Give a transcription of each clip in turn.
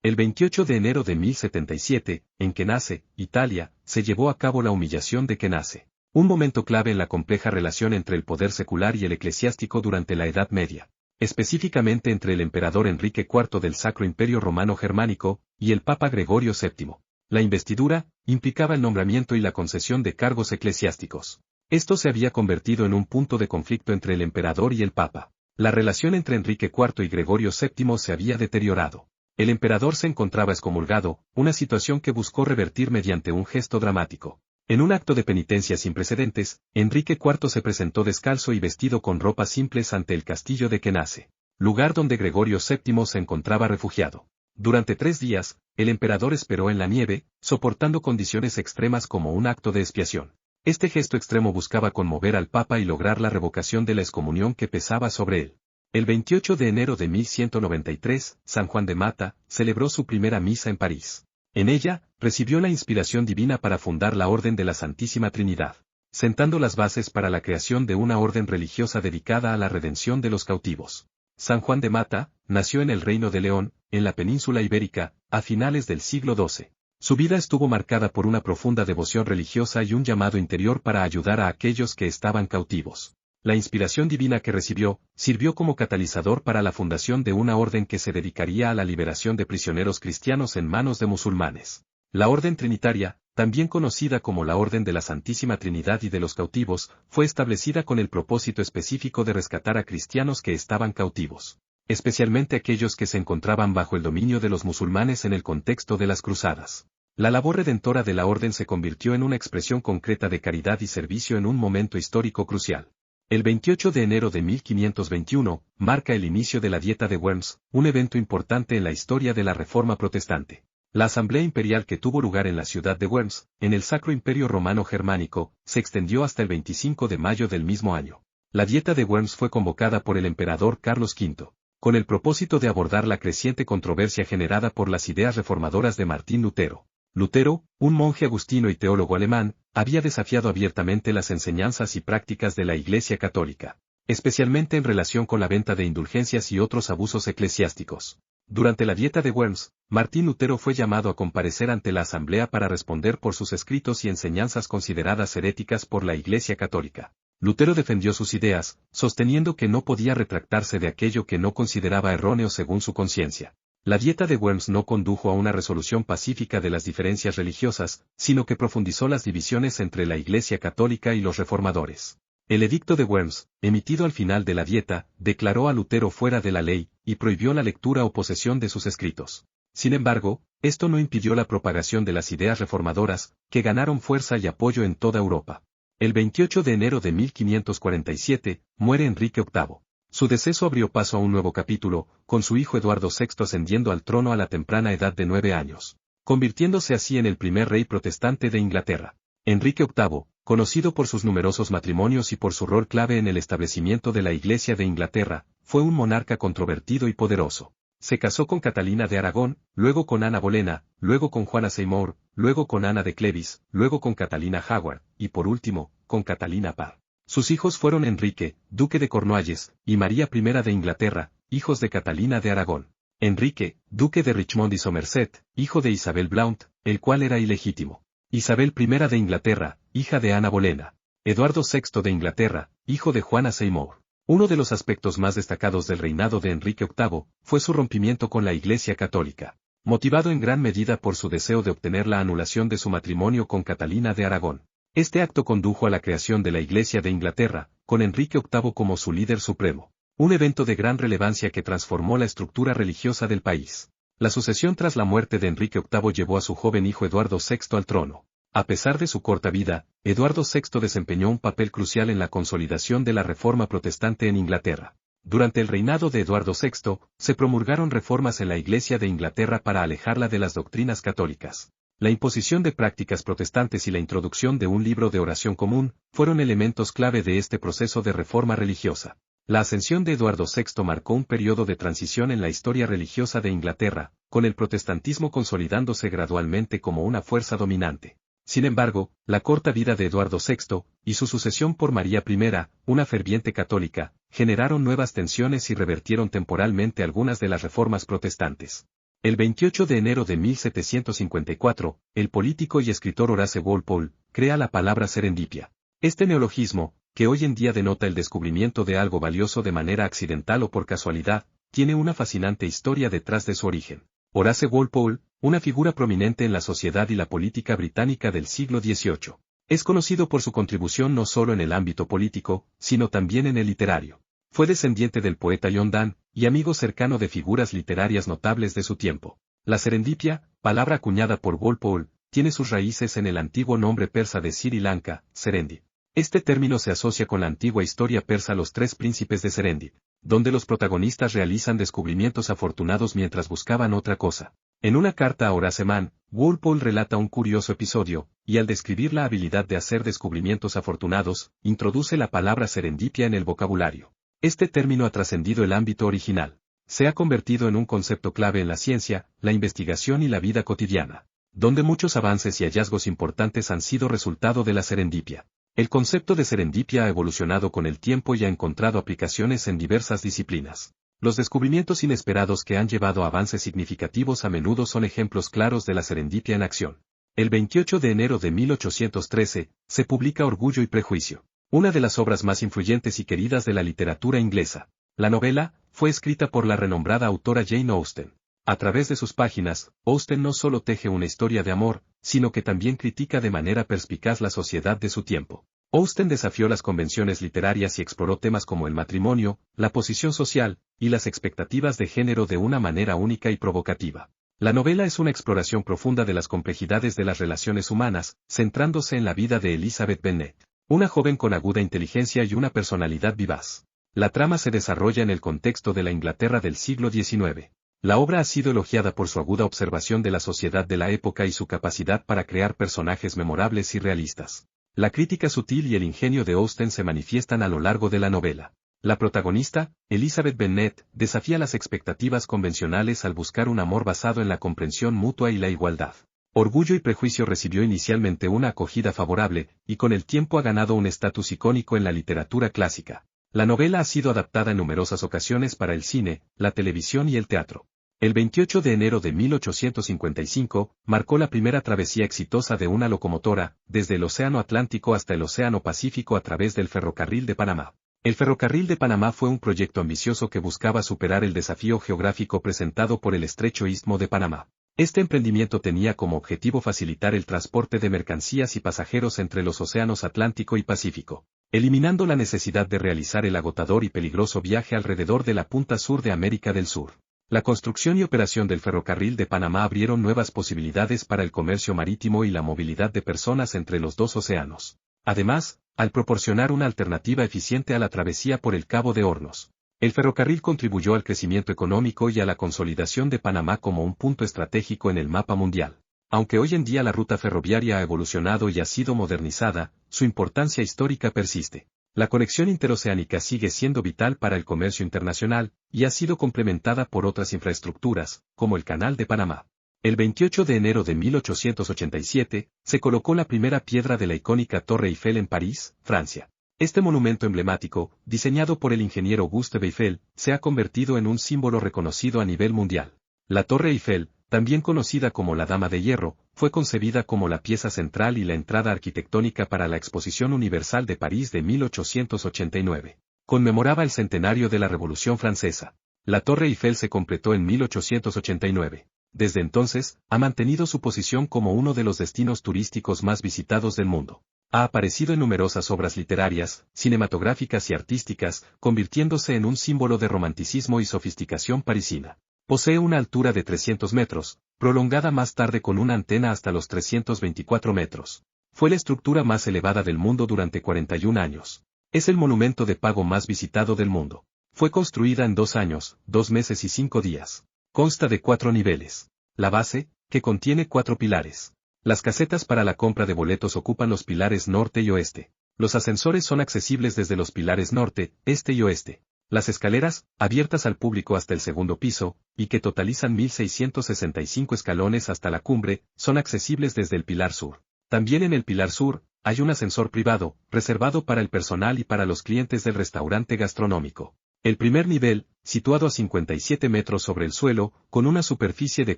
El 28 de enero de 1077, en Kenasse, Italia, se llevó a cabo la humillación de Kenasse. Un momento clave en la compleja relación entre el poder secular y el eclesiástico durante la Edad Media, específicamente entre el emperador Enrique IV del Sacro Imperio Romano Germánico y el Papa Gregorio VII. La investidura implicaba el nombramiento y la concesión de cargos eclesiásticos. Esto se había convertido en un punto de conflicto entre el emperador y el Papa. La relación entre Enrique IV y Gregorio VII se había deteriorado. El emperador se encontraba excomulgado, una situación que buscó revertir mediante un gesto dramático. En un acto de penitencia sin precedentes, Enrique IV se presentó descalzo y vestido con ropas simples ante el castillo de Kenasse, lugar donde Gregorio VII se encontraba refugiado. Durante 3 días, el emperador esperó en la nieve, soportando condiciones extremas como un acto de expiación. Este gesto extremo buscaba conmover al Papa y lograr la revocación de la excomunión que pesaba sobre él. El 28 de enero de 1193, San Juan de Mata celebró su primera misa en París. En ella, recibió la inspiración divina para fundar la Orden de la Santísima Trinidad, sentando las bases para la creación de una orden religiosa dedicada a la redención de los cautivos. San Juan de Mata nació en el Reino de León, en la península ibérica, a finales del siglo XII. Su vida estuvo marcada por una profunda devoción religiosa y un llamado interior para ayudar a aquellos que estaban cautivos. La inspiración divina que recibió, sirvió como catalizador para la fundación de una orden que se dedicaría a la liberación de prisioneros cristianos en manos de musulmanes. La Orden Trinitaria, también conocida como la Orden de la Santísima Trinidad y de los Cautivos, fue establecida con el propósito específico de rescatar a cristianos que estaban cautivos, especialmente aquellos que se encontraban bajo el dominio de los musulmanes en el contexto de las cruzadas. La labor redentora de la Orden se convirtió en una expresión concreta de caridad y servicio en un momento histórico crucial. El 28 de enero de 1521, marca el inicio de la Dieta de Worms, un evento importante en la historia de la Reforma Protestante. La Asamblea Imperial que tuvo lugar en la ciudad de Worms, en el Sacro Imperio Romano Germánico, se extendió hasta el 25 de mayo del mismo año. La Dieta de Worms fue convocada por el emperador Carlos V, con el propósito de abordar la creciente controversia generada por las ideas reformadoras de Martín Lutero. Lutero, un monje agustino y teólogo alemán, había desafiado abiertamente las enseñanzas y prácticas de la Iglesia Católica, especialmente en relación con la venta de indulgencias y otros abusos eclesiásticos. Durante la Dieta de Worms, Martín Lutero fue llamado a comparecer ante la Asamblea para responder por sus escritos y enseñanzas consideradas heréticas por la Iglesia Católica. Lutero defendió sus ideas, sosteniendo que no podía retractarse de aquello que no consideraba erróneo según su conciencia. La Dieta de Worms no condujo a una resolución pacífica de las diferencias religiosas, sino que profundizó las divisiones entre la Iglesia Católica y los reformadores. El Edicto de Worms, emitido al final de la Dieta, declaró a Lutero fuera de la ley, y prohibió la lectura o posesión de sus escritos. Sin embargo, esto no impidió la propagación de las ideas reformadoras, que ganaron fuerza y apoyo en toda Europa. El 28 de enero de 1547, muere Enrique VIII. Su deceso abrió paso a un nuevo capítulo, con su hijo Eduardo VI ascendiendo al trono a la temprana edad de 9 años, convirtiéndose así en el primer rey protestante de Inglaterra. Enrique VIII, conocido por sus numerosos matrimonios y por su rol clave en el establecimiento de la Iglesia de Inglaterra, fue un monarca controvertido y poderoso. Se casó con Catalina de Aragón, luego con Ana Bolena, luego con Juana Seymour, luego con Ana de Clevis, luego con Catalina Howard, y por último, con Catalina Parr. Sus hijos fueron Enrique, duque de Cornualles, y María I de Inglaterra, hijos de Catalina de Aragón. Enrique, duque de Richmond y Somerset, hijo de Isabel Blount, el cual era ilegítimo. Isabel I de Inglaterra, hija de Ana Bolena. Eduardo VI de Inglaterra, hijo de Juana Seymour. Uno de los aspectos más destacados del reinado de Enrique VIII fue su rompimiento con la Iglesia Católica, motivado en gran medida por su deseo de obtener la anulación de su matrimonio con Catalina de Aragón. Este acto condujo a la creación de la Iglesia de Inglaterra, con Enrique VIII como su líder supremo, un evento de gran relevancia que transformó la estructura religiosa del país. La sucesión tras la muerte de Enrique VIII llevó a su joven hijo Eduardo VI al trono. A pesar de su corta vida, Eduardo VI desempeñó un papel crucial en la consolidación de la Reforma Protestante en Inglaterra. Durante el reinado de Eduardo VI, se promulgaron reformas en la Iglesia de Inglaterra para alejarla de las doctrinas católicas. La imposición de prácticas protestantes y la introducción de un libro de oración común fueron elementos clave de este proceso de reforma religiosa. La ascensión de Eduardo VI marcó un periodo de transición en la historia religiosa de Inglaterra, con el protestantismo consolidándose gradualmente como una fuerza dominante. Sin embargo, la corta vida de Eduardo VI, y su sucesión por María I, una ferviente católica, generaron nuevas tensiones y revertieron temporalmente algunas de las reformas protestantes. El 28 de enero de 1754, el político y escritor Horace Walpole crea la palabra serendipia. Este neologismo, que hoy en día denota el descubrimiento de algo valioso de manera accidental o por casualidad, tiene una fascinante historia detrás de su origen. Horace Walpole, una figura prominente en la sociedad y la política británica del siglo XVIII, es conocido por su contribución no solo en el ámbito político, sino también en el literario. Fue descendiente del poeta John Donne, y amigo cercano de figuras literarias notables de su tiempo. La serendipia, palabra acuñada por Walpole, tiene sus raíces en el antiguo nombre persa de Sri Lanka, Serendip. Este término se asocia con la antigua historia persa Los Tres Príncipes de Serendip, donde los protagonistas realizan descubrimientos afortunados mientras buscaban otra cosa. En una carta a Horace Mann, Walpole relata un curioso episodio, y al describir la habilidad de hacer descubrimientos afortunados, introduce la palabra serendipia en el vocabulario. Este término ha trascendido el ámbito original. Se ha convertido en un concepto clave en la ciencia, la investigación y la vida cotidiana, donde muchos avances y hallazgos importantes han sido resultado de la serendipia. El concepto de serendipia ha evolucionado con el tiempo y ha encontrado aplicaciones en diversas disciplinas. Los descubrimientos inesperados que han llevado a avances significativos a menudo son ejemplos claros de la serendipia en acción. El 28 de enero de 1813, se publica Orgullo y Prejuicio, una de las obras más influyentes y queridas de la literatura inglesa. La novela fue escrita por la renombrada autora Jane Austen. A través de sus páginas, Austen no solo teje una historia de amor, sino que también critica de manera perspicaz la sociedad de su tiempo. Austen desafió las convenciones literarias y exploró temas como el matrimonio, la posición social, y las expectativas de género de una manera única y provocativa. La novela es una exploración profunda de las complejidades de las relaciones humanas, centrándose en la vida de Elizabeth Bennet, una joven con aguda inteligencia y una personalidad vivaz. La trama se desarrolla en el contexto de la Inglaterra del siglo XIX. La obra ha sido elogiada por su aguda observación de la sociedad de la época y su capacidad para crear personajes memorables y realistas. La crítica sutil y el ingenio de Austen se manifiestan a lo largo de la novela. La protagonista, Elizabeth Bennet, desafía las expectativas convencionales al buscar un amor basado en la comprensión mutua y la igualdad. Orgullo y Prejuicio recibió inicialmente una acogida favorable, y con el tiempo ha ganado un estatus icónico en la literatura clásica. La novela ha sido adaptada en numerosas ocasiones para el cine, la televisión y el teatro. El 28 de enero de 1855, marcó la primera travesía exitosa de una locomotora, desde el Océano Atlántico hasta el Océano Pacífico a través del Ferrocarril de Panamá. El Ferrocarril de Panamá fue un proyecto ambicioso que buscaba superar el desafío geográfico presentado por el estrecho Istmo de Panamá. Este emprendimiento tenía como objetivo facilitar el transporte de mercancías y pasajeros entre los océanos Atlántico y Pacífico, eliminando la necesidad de realizar el agotador y peligroso viaje alrededor de la punta sur de América del Sur. La construcción y operación del ferrocarril de Panamá abrieron nuevas posibilidades para el comercio marítimo y la movilidad de personas entre los dos océanos. Además, al proporcionar una alternativa eficiente a la travesía por el Cabo de Hornos, el ferrocarril contribuyó al crecimiento económico y a la consolidación de Panamá como un punto estratégico en el mapa mundial. Aunque hoy en día la ruta ferroviaria ha evolucionado y ha sido modernizada, su importancia histórica persiste. La conexión interoceánica sigue siendo vital para el comercio internacional, y ha sido complementada por otras infraestructuras, como el Canal de Panamá. El 28 de enero de 1887, se colocó la primera piedra de la icónica Torre Eiffel en París, Francia. Este monumento emblemático, diseñado por el ingeniero Auguste Eiffel, se ha convertido en un símbolo reconocido a nivel mundial. La Torre Eiffel, también conocida como la Dama de Hierro, fue concebida como la pieza central y la entrada arquitectónica para la Exposición Universal de París de 1889. Conmemoraba el centenario de la Revolución Francesa. La Torre Eiffel se completó en 1889. Desde entonces, ha mantenido su posición como uno de los destinos turísticos más visitados del mundo. Ha aparecido en numerosas obras literarias, cinematográficas y artísticas, convirtiéndose en un símbolo de romanticismo y sofisticación parisina. Posee una altura de 300 metros, prolongada más tarde con una antena hasta los 324 metros. Fue la estructura más elevada del mundo durante 41 años. Es el monumento de pago más visitado del mundo. Fue construida en 2 años, 2 meses y 5 días. Consta de 4 niveles. La base, que contiene 4 pilares. Las casetas para la compra de boletos ocupan los pilares norte y oeste. Los ascensores son accesibles desde los pilares norte, este y oeste. Las escaleras, abiertas al público hasta el segundo piso, y que totalizan 1.665 escalones hasta la cumbre, son accesibles desde el pilar sur. También en el pilar sur, hay un ascensor privado, reservado para el personal y para los clientes del restaurante gastronómico. El primer nivel, situado a 57 metros sobre el suelo, con una superficie de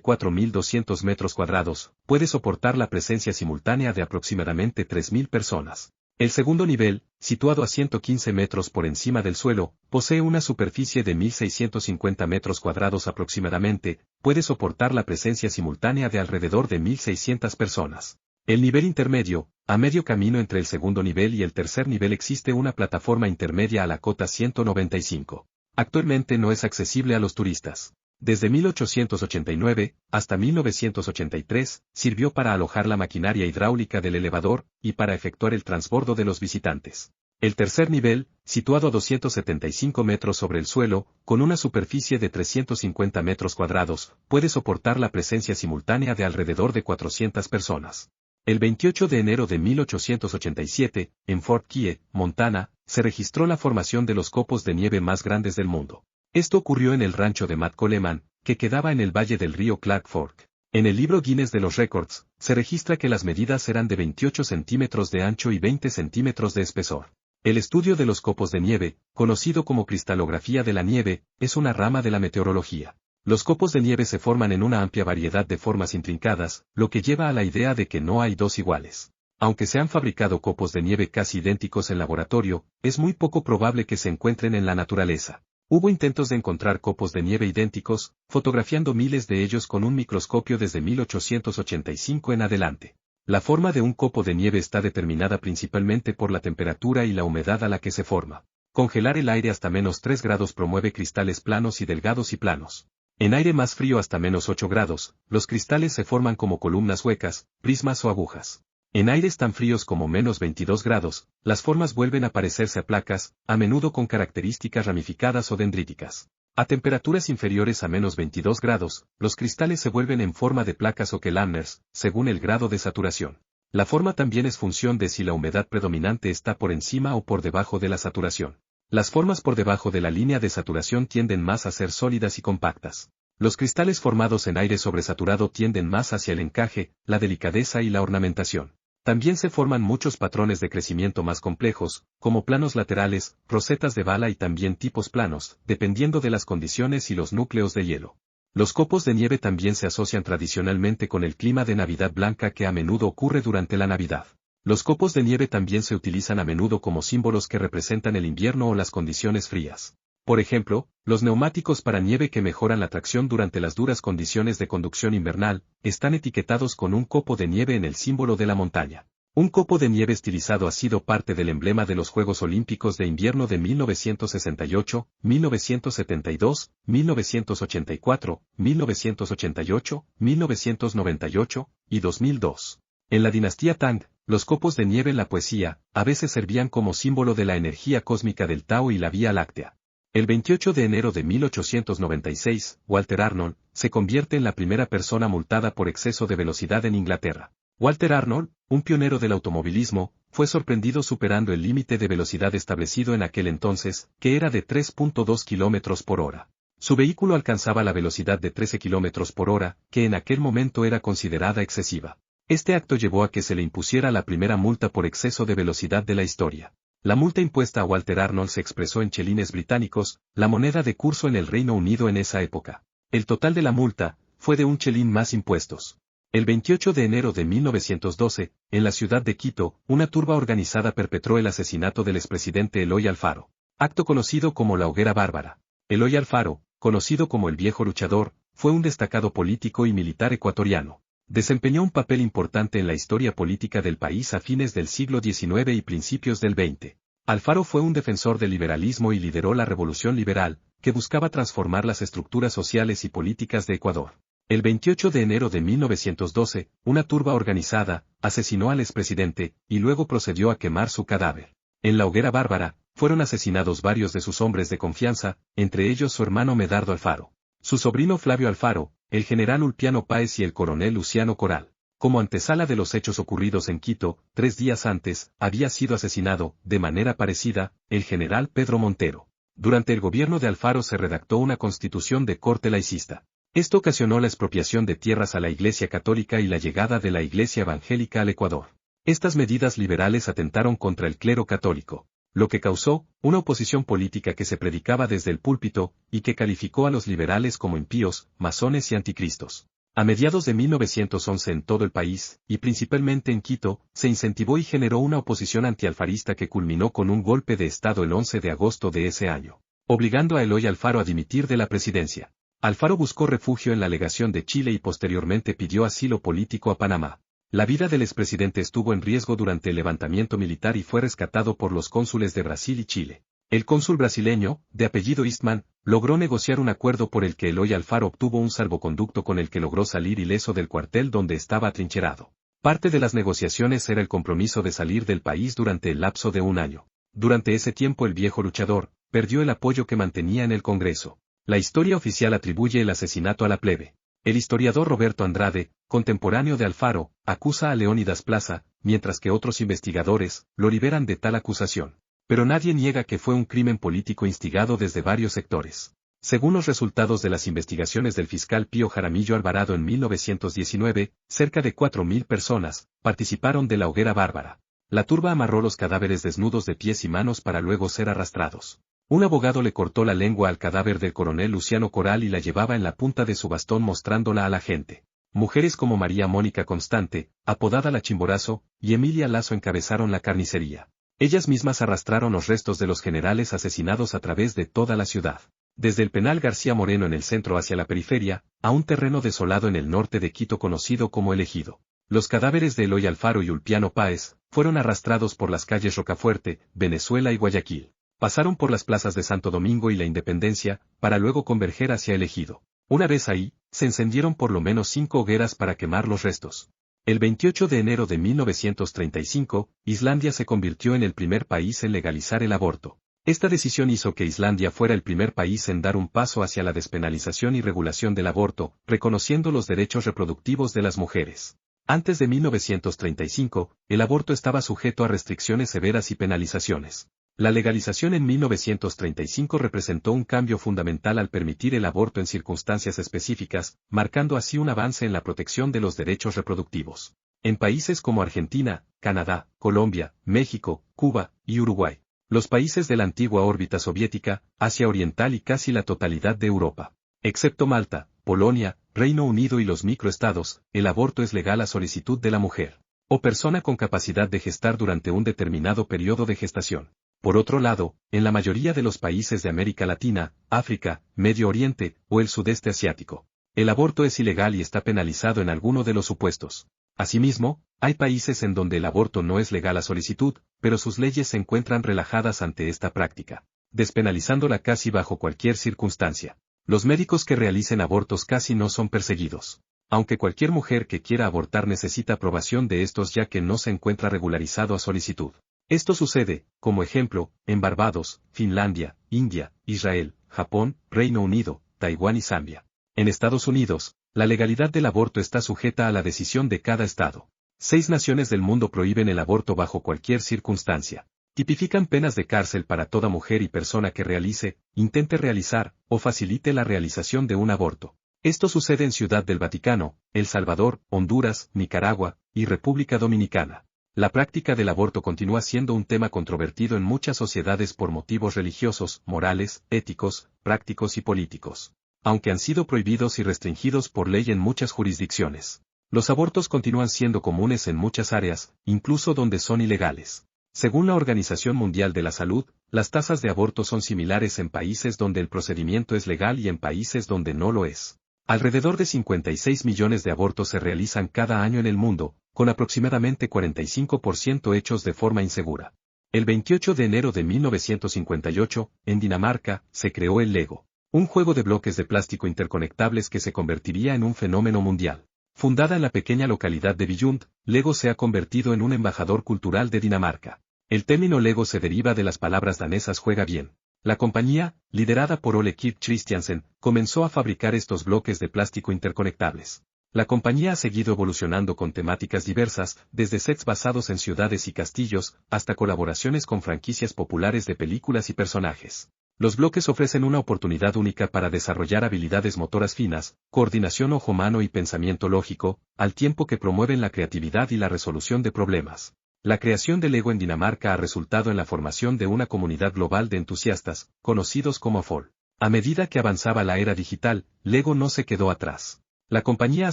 4.200 metros cuadrados, puede soportar la presencia simultánea de aproximadamente 3.000 personas. El segundo nivel, situado a 115 metros por encima del suelo, posee una superficie de 1.650 metros cuadrados aproximadamente, puede soportar la presencia simultánea de alrededor de 1.600 personas. El nivel intermedio, a medio camino entre el segundo nivel y el tercer nivel existe una plataforma intermedia a la cota 195. Actualmente no es accesible a los turistas. Desde 1889 hasta 1983, sirvió para alojar la maquinaria hidráulica del elevador y para efectuar el transbordo de los visitantes. El tercer nivel, situado a 275 metros sobre el suelo, con una superficie de 350 metros cuadrados, puede soportar la presencia simultánea de alrededor de 400 personas. El 28 de enero de 1887, en Fort Key, Montana, se registró la formación de los copos de nieve más grandes del mundo. Esto ocurrió en el rancho de Matt Coleman, que quedaba en el valle del río Clark Fork. En el libro Guinness de los Récords, se registra que las medidas eran de 28 centímetros de ancho y 20 centímetros de espesor. El estudio de los copos de nieve, conocido como cristalografía de la nieve, es una rama de la meteorología. Los copos de nieve se forman en una amplia variedad de formas intrincadas, lo que lleva a la idea de que no hay dos iguales. Aunque se han fabricado copos de nieve casi idénticos en laboratorio, es muy poco probable que se encuentren en la naturaleza. Hubo intentos de encontrar copos de nieve idénticos, fotografiando miles de ellos con un microscopio desde 1885 en adelante. La forma de un copo de nieve está determinada principalmente por la temperatura y la humedad a la que se forma. Congelar el aire hasta -3 grados promueve cristales planos y delgados y planos. En aire más frío hasta -8 grados, los cristales se forman como columnas huecas, prismas o agujas. En aires tan fríos como -22 grados, las formas vuelven a parecerse a placas, a menudo con características ramificadas o dendríticas. A temperaturas inferiores a -22 grados, los cristales se vuelven en forma de placas o quelamners, según el grado de saturación. La forma también es función de si la humedad predominante está por encima o por debajo de la saturación. Las formas por debajo de la línea de saturación tienden más a ser sólidas y compactas. Los cristales formados en aire sobresaturado tienden más hacia el encaje, la delicadeza y la ornamentación. También se forman muchos patrones de crecimiento más complejos, como planos laterales, rosetas de bala y también tipos planos, dependiendo de las condiciones y los núcleos de hielo. Los copos de nieve también se asocian tradicionalmente con el clima de Navidad blanca que a menudo ocurre durante la Navidad. Los copos de nieve también se utilizan a menudo como símbolos que representan el invierno o las condiciones frías. Por ejemplo, los neumáticos para nieve que mejoran la tracción durante las duras condiciones de conducción invernal, están etiquetados con un copo de nieve en el símbolo de la montaña. Un copo de nieve estilizado ha sido parte del emblema de los Juegos Olímpicos de Invierno de 1968, 1972, 1984, 1988, 1998 y 2002. En la dinastía Tang, los copos de nieve en la poesía, a veces servían como símbolo de la energía cósmica del Tao y la Vía Láctea. El 28 de enero de 1896, Walter Arnold, se convierte en la primera persona multada por exceso de velocidad en Inglaterra. Walter Arnold, un pionero del automovilismo, fue sorprendido superando el límite de velocidad establecido en aquel entonces, que era de 3.2 km por hora. Su vehículo alcanzaba la velocidad de 13 km por hora, que en aquel momento era considerada excesiva. Este acto llevó a que se le impusiera la primera multa por exceso de velocidad de la historia. La multa impuesta a Walter Arnold se expresó en chelines británicos, la moneda de curso en el Reino Unido en esa época. El total de la multa fue de un chelín más impuestos. El 28 de enero de 1912, en la ciudad de Quito, una turba organizada perpetró el asesinato del expresidente Eloy Alfaro. Acto conocido como la Hoguera Bárbara. Eloy Alfaro, conocido como el Viejo Luchador, fue un destacado político y militar ecuatoriano. Desempeñó un papel importante en la historia política del país a fines del siglo XIX y principios del XX. Alfaro fue un defensor del liberalismo y lideró la Revolución Liberal, que buscaba transformar las estructuras sociales y políticas de Ecuador. El 28 de enero de 1912, una turba organizada asesinó al expresidente y luego procedió a quemar su cadáver. En la Hoguera Bárbara, fueron asesinados varios de sus hombres de confianza, entre ellos su hermano Medardo Alfaro, su sobrino Flavio Alfaro, el general Ulpiano Páez y el coronel Luciano Coral. Como antesala de los hechos ocurridos en Quito, 3 días antes, había sido asesinado, de manera parecida, el general Pedro Montero. Durante el gobierno de Alfaro se redactó una constitución de corte laicista. Esto ocasionó la expropiación de tierras a la Iglesia Católica y la llegada de la Iglesia Evangélica al Ecuador. Estas medidas liberales atentaron contra el clero católico. lo que causó una oposición política que se predicaba desde el púlpito y que calificó a los liberales como impíos, masones y anticristos. A mediados de 1911 en todo el país, y principalmente en Quito, se incentivó y generó una oposición antialfarista que culminó con un golpe de Estado el 11 de agosto de ese año, obligando a Eloy Alfaro a dimitir de la presidencia. Alfaro buscó refugio en la legación de Chile y posteriormente pidió asilo político a Panamá. La vida del expresidente estuvo en riesgo durante el levantamiento militar y fue rescatado por los cónsules de Brasil y Chile. El cónsul brasileño, de apellido Eastman, logró negociar un acuerdo por el que Eloy Alfaro obtuvo un salvoconducto con el que logró salir ileso del cuartel donde estaba atrincherado. Parte de las negociaciones era el compromiso de salir del país durante el lapso de un año. Durante ese tiempo el viejo luchador perdió el apoyo que mantenía en el Congreso. La historia oficial atribuye el asesinato a la plebe. El historiador Roberto Andrade, contemporáneo de Alfaro, acusa a Leónidas Plaza, mientras que otros investigadores lo liberan de tal acusación. Pero nadie niega que fue un crimen político instigado desde varios sectores. Según los resultados de las investigaciones del fiscal Pío Jaramillo Alvarado en 1919, cerca de 4.000 personas participaron de la hoguera bárbara. La turba amarró los cadáveres desnudos de pies y manos para luego ser arrastrados. Un abogado le cortó la lengua al cadáver del coronel Luciano Coral y la llevaba en la punta de su bastón mostrándola a la gente. Mujeres como María Mónica Constante, apodada la Chimborazo, y Emilia Lazo encabezaron la carnicería. Ellas mismas arrastraron los restos de los generales asesinados a través de toda la ciudad. Desde el penal García Moreno en el centro hacia la periferia, a un terreno desolado en el norte de Quito conocido como El Ejido. Los cadáveres de Eloy Alfaro y Ulpiano Páez fueron arrastrados por las calles Rocafuerte, Venezuela y Guayaquil. Pasaron por las plazas de Santo Domingo y la Independencia, para luego converger hacia El Ejido. Una vez ahí, se encendieron por lo menos 5 hogueras para quemar los restos. El 28 de enero de 1935, Islandia se convirtió en el primer país en legalizar el aborto. Esta decisión hizo que Islandia fuera el primer país en dar un paso hacia la despenalización y regulación del aborto, reconociendo los derechos reproductivos de las mujeres. Antes de 1935, el aborto estaba sujeto a restricciones severas y penalizaciones. La legalización en 1935 representó un cambio fundamental al permitir el aborto en circunstancias específicas, marcando así un avance en la protección de los derechos reproductivos. En países como Argentina, Canadá, Colombia, México, Cuba y Uruguay, los países de la antigua órbita soviética, Asia Oriental y casi la totalidad de Europa, excepto Malta, Polonia, Reino Unido y los microestados, el aborto es legal a solicitud de la mujer o persona con capacidad de gestar durante un determinado periodo de gestación. Por otro lado, en la mayoría de los países de América Latina, África, Medio Oriente o el sudeste asiático, el aborto es ilegal y está penalizado en alguno de los supuestos. Asimismo, hay países en donde el aborto no es legal a solicitud, pero sus leyes se encuentran relajadas ante esta práctica, despenalizándola casi bajo cualquier circunstancia. Los médicos que realicen abortos casi no son perseguidos. Aunque cualquier mujer que quiera abortar necesita aprobación de estos ya que no se encuentra regularizado a solicitud. Esto sucede, como ejemplo, en Barbados, Finlandia, India, Israel, Japón, Reino Unido, Taiwán y Zambia. En Estados Unidos, la legalidad del aborto está sujeta a la decisión de cada estado. 6 naciones del mundo prohíben el aborto bajo cualquier circunstancia. Tipifican penas de cárcel para toda mujer y persona que realice, intente realizar, o facilite la realización de un aborto. Esto sucede en Ciudad del Vaticano, El Salvador, Honduras, Nicaragua, y República Dominicana. La práctica del aborto continúa siendo un tema controvertido en muchas sociedades por motivos religiosos, morales, éticos, prácticos y políticos. Aunque han sido prohibidos y restringidos por ley en muchas jurisdicciones, los abortos continúan siendo comunes en muchas áreas, incluso donde son ilegales. Según la Organización Mundial de la Salud, las tasas de aborto son similares en países donde el procedimiento es legal y en países donde no lo es. Alrededor de 56 millones de abortos se realizan cada año en el mundo, con aproximadamente 45% hechos de forma insegura. El 28 de enero de 1958, en Dinamarca, se creó el Lego, un juego de bloques de plástico interconectables que se convertiría en un fenómeno mundial. Fundada en la pequeña localidad de Billund, Lego se ha convertido en un embajador cultural de Dinamarca. El término Lego se deriva de las palabras danesas juega bien. La compañía, liderada por Ole Kirk Christiansen, comenzó a fabricar estos bloques de plástico interconectables. La compañía ha seguido evolucionando con temáticas diversas, desde sets basados en ciudades y castillos, hasta colaboraciones con franquicias populares de películas y personajes. Los bloques ofrecen una oportunidad única para desarrollar habilidades motoras finas, coordinación ojo-mano y pensamiento lógico, al tiempo que promueven la creatividad y la resolución de problemas. La creación de Lego en Dinamarca ha resultado en la formación de una comunidad global de entusiastas, conocidos como FOL. A medida que avanzaba la era digital, Lego no se quedó atrás. La compañía ha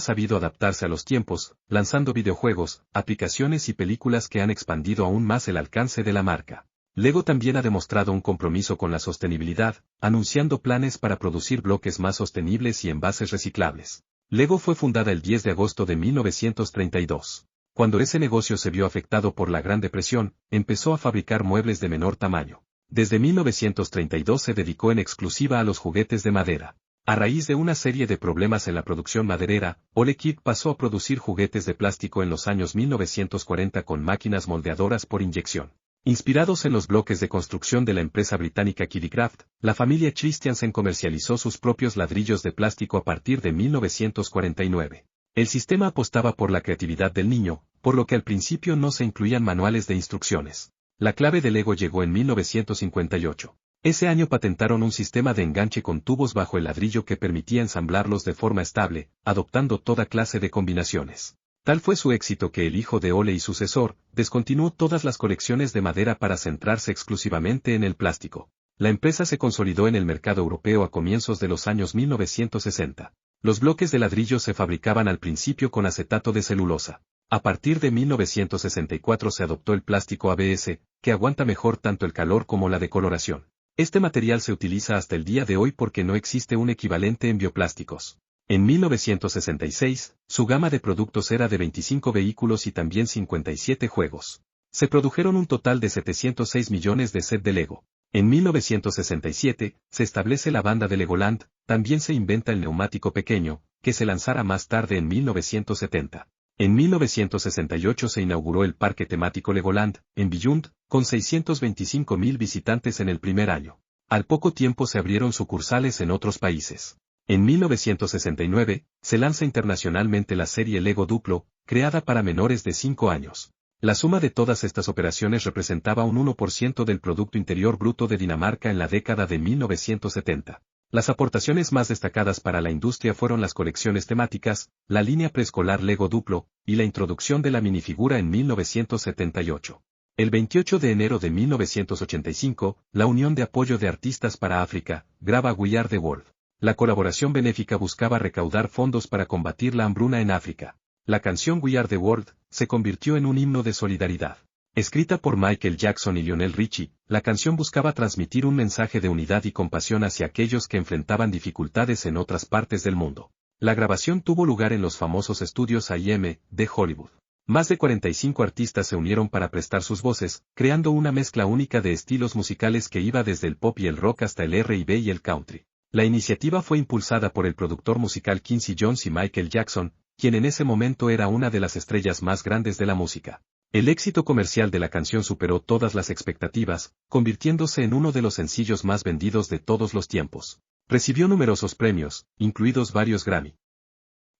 sabido adaptarse a los tiempos, lanzando videojuegos, aplicaciones y películas que han expandido aún más el alcance de la marca. Lego también ha demostrado un compromiso con la sostenibilidad, anunciando planes para producir bloques más sostenibles y envases reciclables. Lego fue fundada el 10 de agosto de 1932. Cuando ese negocio se vio afectado por la Gran Depresión, empezó a fabricar muebles de menor tamaño. Desde 1932 se dedicó en exclusiva a los juguetes de madera. A raíz de una serie de problemas en la producción maderera, Ole Kidd pasó a producir juguetes de plástico en los años 1940 con máquinas moldeadoras por inyección. Inspirados en los bloques de construcción de la empresa británica Kiddicraft, la familia Christiansen comercializó sus propios ladrillos de plástico a partir de 1949. El sistema apostaba por la creatividad del niño, por lo que al principio no se incluían manuales de instrucciones. La clave de Lego llegó en 1958. Ese año patentaron un sistema de enganche con tubos bajo el ladrillo que permitía ensamblarlos de forma estable, adoptando toda clase de combinaciones. Tal fue su éxito que el hijo de Ole y sucesor, descontinuó todas las colecciones de madera para centrarse exclusivamente en el plástico. La empresa se consolidó en el mercado europeo a comienzos de los años 1960. Los bloques de ladrillo se fabricaban al principio con acetato de celulosa. A partir de 1964 se adoptó el plástico ABS, que aguanta mejor tanto el calor como la decoloración. Este material se utiliza hasta el día de hoy porque no existe un equivalente en bioplásticos. En 1966, su gama de productos era de 25 vehículos y también 57 juegos. Se produjeron un total de 706 millones de set de Lego. En 1967, se establece la banda de Legoland, también se inventa el neumático pequeño, que se lanzara más tarde en 1970. En 1968 se inauguró el parque temático Legoland, en Billund, con 625.000 visitantes en el primer año. Al poco tiempo se abrieron sucursales en otros países. En 1969, se lanza internacionalmente la serie Lego Duplo, creada para menores de 5 años. La suma de todas estas operaciones representaba un 1% del Producto Interior Bruto de Dinamarca en la década de 1970. Las aportaciones más destacadas para la industria fueron las colecciones temáticas, la línea preescolar Lego Duplo, y la introducción de la minifigura en 1978. El 28 de enero de 1985, la Unión de Apoyo de Artistas para África, graba We Are the World. La colaboración benéfica buscaba recaudar fondos para combatir la hambruna en África. La canción We Are the World se convirtió en un himno de solidaridad. Escrita por Michael Jackson y Lionel Richie, la canción buscaba transmitir un mensaje de unidad y compasión hacia aquellos que enfrentaban dificultades en otras partes del mundo. La grabación tuvo lugar en los famosos estudios A&M de Hollywood. Más de 45 artistas se unieron para prestar sus voces, creando una mezcla única de estilos musicales que iba desde el pop y el rock hasta el R&B y el country. La iniciativa fue impulsada por el productor musical Quincy Jones y Michael Jackson, quien en ese momento era una de las estrellas más grandes de la música. El éxito comercial de la canción superó todas las expectativas, convirtiéndose en uno de los sencillos más vendidos de todos los tiempos. Recibió numerosos premios, incluidos varios Grammy.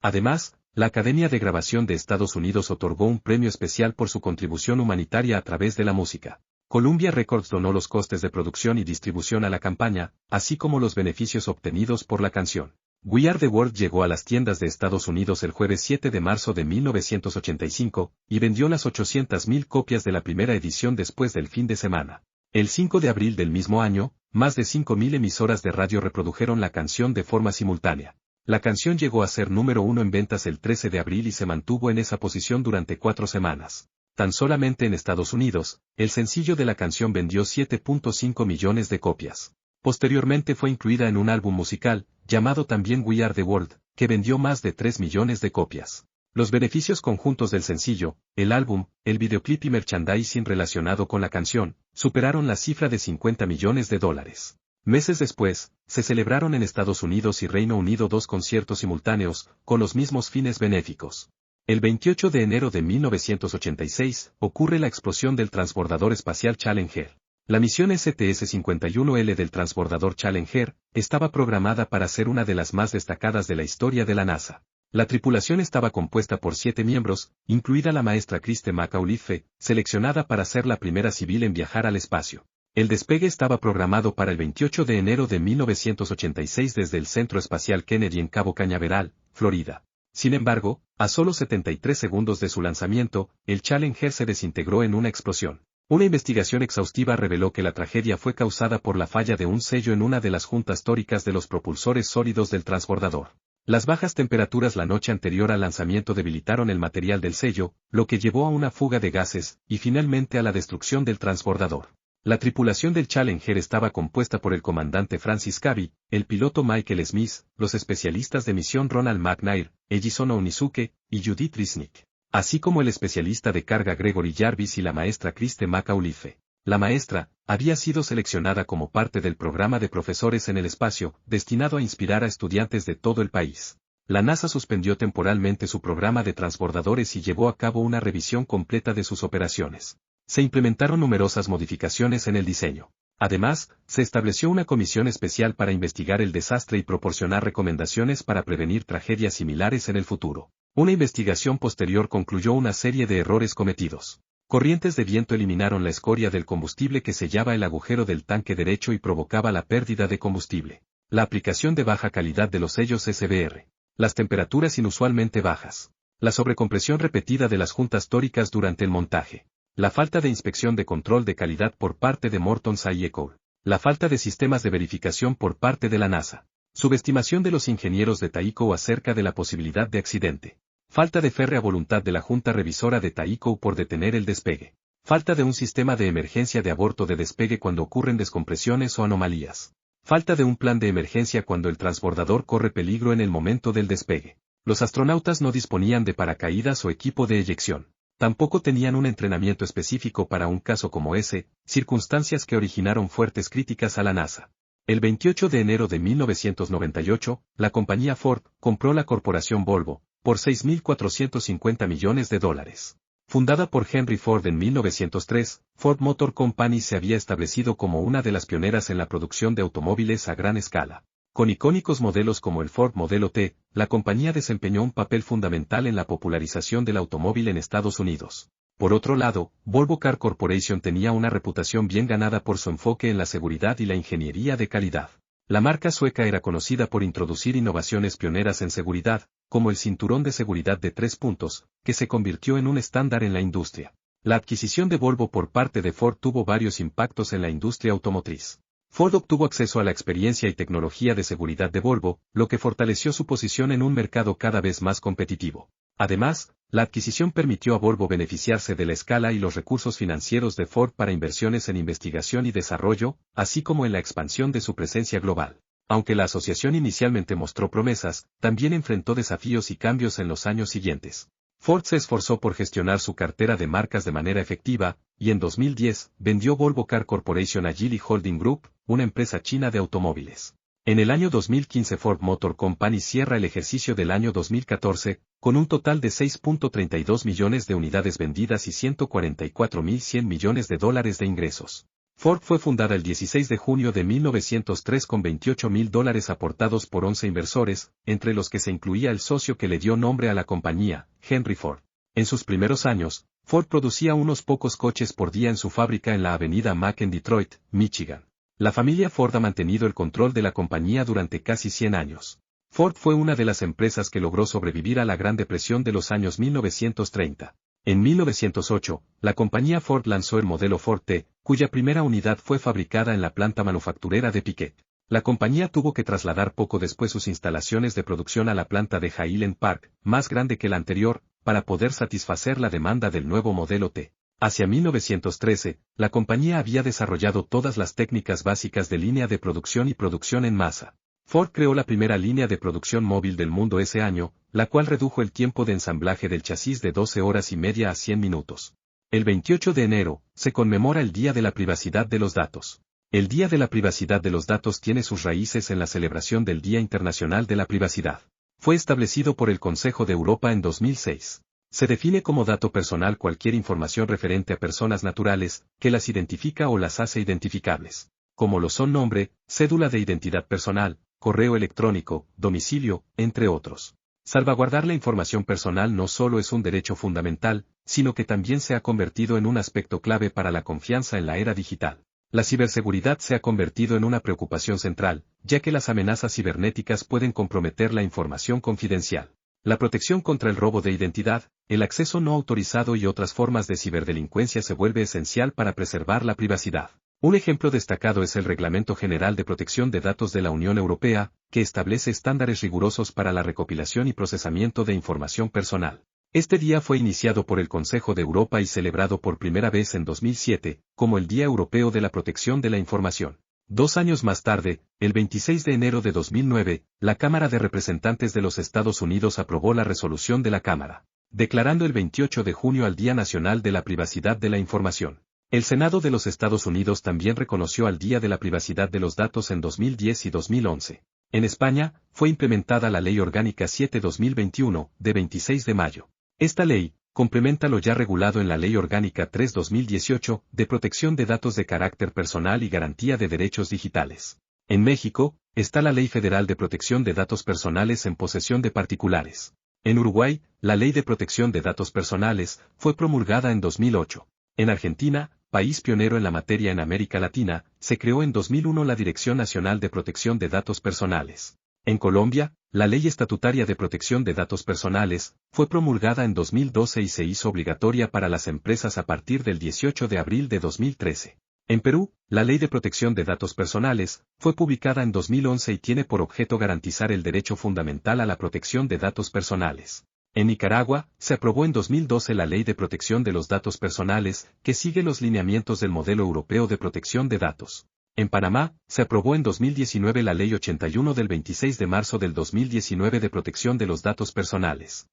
Además, la Academia de Grabación de Estados Unidos otorgó un premio especial por su contribución humanitaria a través de la música. Columbia Records donó los costes de producción y distribución a la campaña, así como los beneficios obtenidos por la canción. We Are the World llegó a las tiendas de Estados Unidos el jueves 7 de marzo de 1985, y vendió las 800.000 copias de la primera edición después del fin de semana. El 5 de abril del mismo año, más de 5.000 emisoras de radio reprodujeron la canción de forma simultánea. La canción llegó a ser número 1 en ventas el 13 de abril y se mantuvo en esa posición durante 4 semanas. Tan solamente en Estados Unidos, el sencillo de la canción vendió 7.5 millones de copias. Posteriormente fue incluida en un álbum musical, llamado también We Are the World, que vendió más de 3 millones de copias. Los beneficios conjuntos del sencillo, el álbum, el videoclip y merchandising relacionado con la canción, superaron la cifra de 50 millones de dólares. Meses después, se celebraron en Estados Unidos y Reino Unido 2 conciertos simultáneos, con los mismos fines benéficos. El 28 de enero de 1986, ocurre la explosión del transbordador espacial Challenger. La misión STS-51L del transbordador Challenger estaba programada para ser una de las más destacadas de la historia de la NASA. La tripulación estaba compuesta por 7 miembros, incluida la maestra Kriste McAuliffe, seleccionada para ser la primera civil en viajar al espacio. El despegue estaba programado para el 28 de enero de 1986 desde el Centro Espacial Kennedy en Cabo Cañaveral, Florida. Sin embargo, a solo 73 segundos de su lanzamiento, el Challenger se desintegró en una explosión. Una investigación exhaustiva reveló que la tragedia fue causada por la falla de un sello en una de las juntas tóricas de los propulsores sólidos del transbordador. Las bajas temperaturas la noche anterior al lanzamiento debilitaron el material del sello, lo que llevó a una fuga de gases, y finalmente a la destrucción del transbordador. La tripulación del Challenger estaba compuesta por el comandante Francis Cavey, el piloto Michael Smith, los especialistas de misión Ronald McNair, Ejison Onizuke, y Judith Resnick, así como el especialista de carga Gregory Jarvis y la maestra Kriste McAuliffe. La maestra había sido seleccionada como parte del programa de profesores en el espacio, destinado a inspirar a estudiantes de todo el país. La NASA suspendió temporalmente su programa de transbordadores y llevó a cabo una revisión completa de sus operaciones. Se implementaron numerosas modificaciones en el diseño. Además, se estableció una comisión especial para investigar el desastre y proporcionar recomendaciones para prevenir tragedias similares en el futuro. Una investigación posterior concluyó una serie de errores cometidos. Corrientes de viento eliminaron la escoria del combustible que sellaba el agujero del tanque derecho y provocaba la pérdida de combustible. La aplicación de baja calidad de los sellos SBR. Las temperaturas inusualmente bajas. La sobrecompresión repetida de las juntas tóricas durante el montaje. La falta de inspección de control de calidad por parte de Morton Scientific. La falta de sistemas de verificación por parte de la NASA. Subestimación de los ingenieros de Taiko acerca de la posibilidad de accidente. Falta de férrea voluntad de la Junta Revisora de Taiko por detener el despegue. Falta de un sistema de emergencia de aborto de despegue cuando ocurren descompresiones o anomalías. Falta de un plan de emergencia cuando el transbordador corre peligro en el momento del despegue. Los astronautas no disponían de paracaídas o equipo de eyección. Tampoco tenían un entrenamiento específico para un caso como ese, circunstancias que originaron fuertes críticas a la NASA. El 28 de enero de 1998, la compañía Ford compró la corporación Volvo, por $6.450 millones. Fundada por Henry Ford en 1903, Ford Motor Company se había establecido como una de las pioneras en la producción de automóviles a gran escala. Con icónicos modelos como el Ford Modelo T, la compañía desempeñó un papel fundamental en la popularización del automóvil en Estados Unidos. Por otro lado, Volvo Car Corporation tenía una reputación bien ganada por su enfoque en la seguridad y la ingeniería de calidad. La marca sueca era conocida por introducir innovaciones pioneras en seguridad, como el cinturón de seguridad de 3 puntos, que se convirtió en un estándar en la industria. La adquisición de Volvo por parte de Ford tuvo varios impactos en la industria automotriz. Ford obtuvo acceso a la experiencia y tecnología de seguridad de Volvo, lo que fortaleció su posición en un mercado cada vez más competitivo. Además, la adquisición permitió a Volvo beneficiarse de la escala y los recursos financieros de Ford para inversiones en investigación y desarrollo, así como en la expansión de su presencia global. Aunque la asociación inicialmente mostró promesas, también enfrentó desafíos y cambios en los años siguientes. Ford se esforzó por gestionar su cartera de marcas de manera efectiva, y en 2010, vendió Volvo Car Corporation a Geely Holding Group, una empresa china de automóviles. En el año 2015 Ford Motor Company cierra el ejercicio del año 2014, con un total de 6.32 millones de unidades vendidas y $144.100 millones de ingresos. Ford fue fundada el 16 de junio de 1903 con $28.000 aportados por 11 inversores, entre los que se incluía el socio que le dio nombre a la compañía, Henry Ford. En sus primeros años, Ford producía unos pocos coches por día en su fábrica en la avenida Mack en Detroit, Michigan. La familia Ford ha mantenido el control de la compañía durante casi 100 años. Ford fue una de las empresas que logró sobrevivir a la Gran Depresión de los años 1930. En 1908, la compañía Ford lanzó el modelo Ford T, cuya primera unidad fue fabricada en la planta manufacturera de Piquet. La compañía tuvo que trasladar poco después sus instalaciones de producción a la planta de Highland Park, más grande que la anterior, para poder satisfacer la demanda del nuevo modelo T. Hacia 1913, la compañía había desarrollado todas las técnicas básicas de línea de producción y producción en masa. Ford creó la primera línea de producción móvil del mundo ese año, la cual redujo el tiempo de ensamblaje del chasis de 12 horas y media a 100 minutos. El 28 de enero, se conmemora el Día de la Privacidad de los Datos. El Día de la Privacidad de los Datos tiene sus raíces en la celebración del Día Internacional de la Privacidad. Fue establecido por el Consejo de Europa en 2006. Se define como dato personal cualquier información referente a personas naturales, que las identifica o las hace identificables, como lo son nombre, cédula de identidad personal, correo electrónico, domicilio, entre otros. Salvaguardar la información personal no solo es un derecho fundamental, sino que también se ha convertido en un aspecto clave para la confianza en la era digital. La ciberseguridad se ha convertido en una preocupación central, ya que las amenazas cibernéticas pueden comprometer la información confidencial. La protección contra el robo de identidad, el acceso no autorizado y otras formas de ciberdelincuencia se vuelve esencial para preservar la privacidad. Un ejemplo destacado es el Reglamento General de Protección de Datos de la Unión Europea, que establece estándares rigurosos para la recopilación y procesamiento de información personal. Este día fue iniciado por el Consejo de Europa y celebrado por primera vez en 2007, como el Día Europeo de la Protección de la Información. 2 años más tarde, el 26 de enero de 2009, la Cámara de Representantes de los Estados Unidos aprobó la resolución de la Cámara, declarando el 28 de junio al Día Nacional de la Privacidad de la Información. El Senado de los Estados Unidos también reconoció al Día de la Privacidad de los Datos en 2010 y 2011. En España, fue implementada la Ley Orgánica 7/2021, de 26 de mayo. Esta ley complementa lo ya regulado en la Ley Orgánica 3/2018, de protección de datos de carácter personal y garantía de derechos digitales. En México, está la Ley Federal de Protección de Datos Personales en posesión de particulares. En Uruguay, la Ley de Protección de Datos Personales fue promulgada en 2008. En Argentina, país pionero en la materia en América Latina, se creó en 2001 la Dirección Nacional de Protección de Datos Personales. En Colombia, la Ley Estatutaria de Protección de Datos Personales fue promulgada en 2012 y se hizo obligatoria para las empresas a partir del 18 de abril de 2013. En Perú, la Ley de Protección de Datos Personales fue publicada en 2011 y tiene por objeto garantizar el derecho fundamental a la protección de datos personales. En Nicaragua, se aprobó en 2012 la Ley de Protección de los Datos Personales, que sigue los lineamientos del modelo europeo de protección de datos. En Panamá, se aprobó en 2019 la Ley 81 del 26 de marzo del 2019 de protección de los datos personales.